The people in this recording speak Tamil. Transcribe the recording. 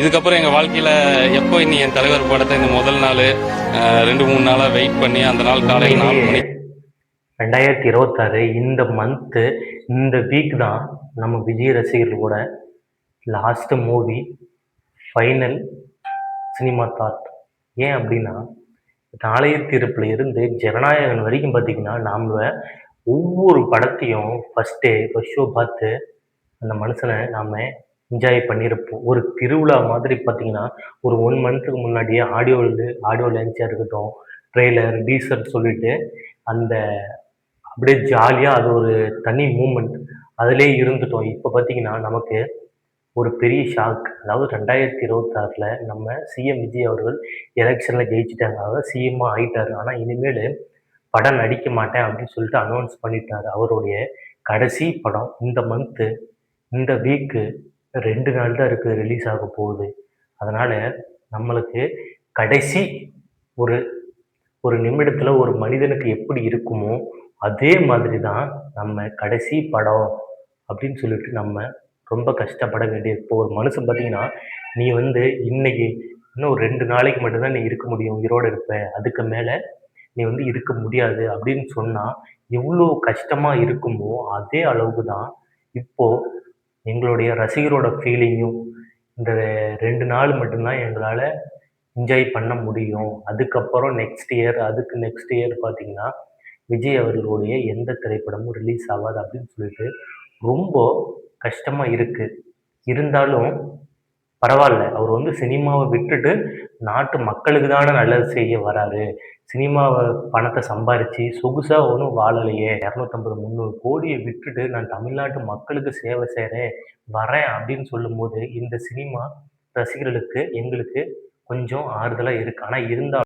இதுக்கப்புறம் எங்கள் வாழ்க்கையில் எப்போ இனி என் தலைவர் படத்தை இந்த முதல் நாள் 2-3 நாளாக வெயிட் பண்ணி அந்த நாள் காலையில் 4 உண்மையிலேயே மணி 2026 இந்த மந்த்து இந்த வீக் தான் நம்ம விஜய் ரசிகர்களோட last movie final cinema that. ஏன் அப்படின்னா, நாளையர் தீர்ப்புல இருந்து ஜனநாயகன் வரைக்கும் பார்த்தீங்கன்னா, நாம ஒவ்வொரு படத்தையும் ஃபர்ஸ்ட் ஷோ பார்த்து அந்த மனுஷனை நாம என்ஜாய் பண்ணியிருப்போம். ஒரு திருவிழா மாதிரி பார்த்தீங்கன்னா, ஒரு 1 மந்த்துக்கு முன்னாடியே ஆடியோ லான்ச்சா இருக்கட்டும், ட்ரெய்லர், டீசர் சொல்லிட்டு அந்த அப்படியே ஜாலியா அது ஒரு தனி மூமெண்ட். அதிலேயே இருந்துட்டோம். இப்ப பார்த்தீங்கன்னா, நமக்கு ஒரு பெரிய ஷாக். அதாவது 2026ல நம்ம சிஎம் விஜய் அவர்கள் எலக்ஷன்ல ஜெயிச்சுட்டாங்க. அதாவது சிஎம்மா ஆயிட்டாரு. ஆனா இனிமேலு படம் நடிக்க மாட்டேன் அப்படின்னு சொல்லிட்டு அனௌன்ஸ் பண்ணிட்டாரு. அவருடைய கடைசி படம் இந்த மந்த்து, இந்த வீக்கு 2 நாள் தான் இருக்கு ரிலீஸ் ஆக போகுது. அதனால நம்மளுக்கு கடைசி ஒரு ஒரு நிமிடத்துல ஒரு மனிதனுக்கு எப்படி இருக்குமோ, அதே மாதிரி தான் நம்ம கடைசி படம் அப்படின்னு சொல்லிட்டு நம்ம ரொம்ப கஷ்டப்பட வேண்டியது. இப்போ ஒரு மனுஷன் பார்த்தீங்கன்னா, நீ வந்து இன்னைக்கு இன்னும் 2 நாளைக்கு மட்டும் தான் நீ இருக்க முடியும். உயிரோட இருப்ப. அதுக்கு மேல நீ வந்து இருக்க முடியாது அப்படின்னு சொன்னா, எவ்வளோ கஷ்டமா இருக்குமோ, அதே அளவுக்கு தான் இப்போ எங்களுடைய ரசிகரோட ஃபீலிங்கும். இந்த 2 நாள் மட்டும் தான் எங்களால என்ஜாய் பண்ண முடியும். அதுக்கப்புறம் நெக்ஸ்ட் இயர், அதுக்கு நெக்ஸ்ட் இயர் பார்த்தீங்கன்னா, விஜய் அவர்களுடைய எந்த திரைப்படமும் ரிலீஸ் ஆவாது அப்படின்னு சொல்லிட்டு ரொம்ப கஷ்டமா இருக்கு. இருந்தாலும் பரவால்ல. அவர் வந்து சினிமாவ விட்டுட்டு நாட்டு மக்களுக்கு தான நல்லது செய்ய வராரு. சினிமாவ பணத்த சம்பாரிச்சு சொகுசா ஒண்ணும் வாழலையே. 250, 300 கோடிய விட்டுட்டு நான் தமிழ்நாட்டு மக்களுக்கு சேவை செய்றேன், வரேன் அப்படின்னு சொல்லும்போது, இந்த சினிமா ரசிகர்களுக்கு, எங்களுக்கு கொஞ்சம் ஆறுதலா இருக்கு. ஆனா இருந்தாலும்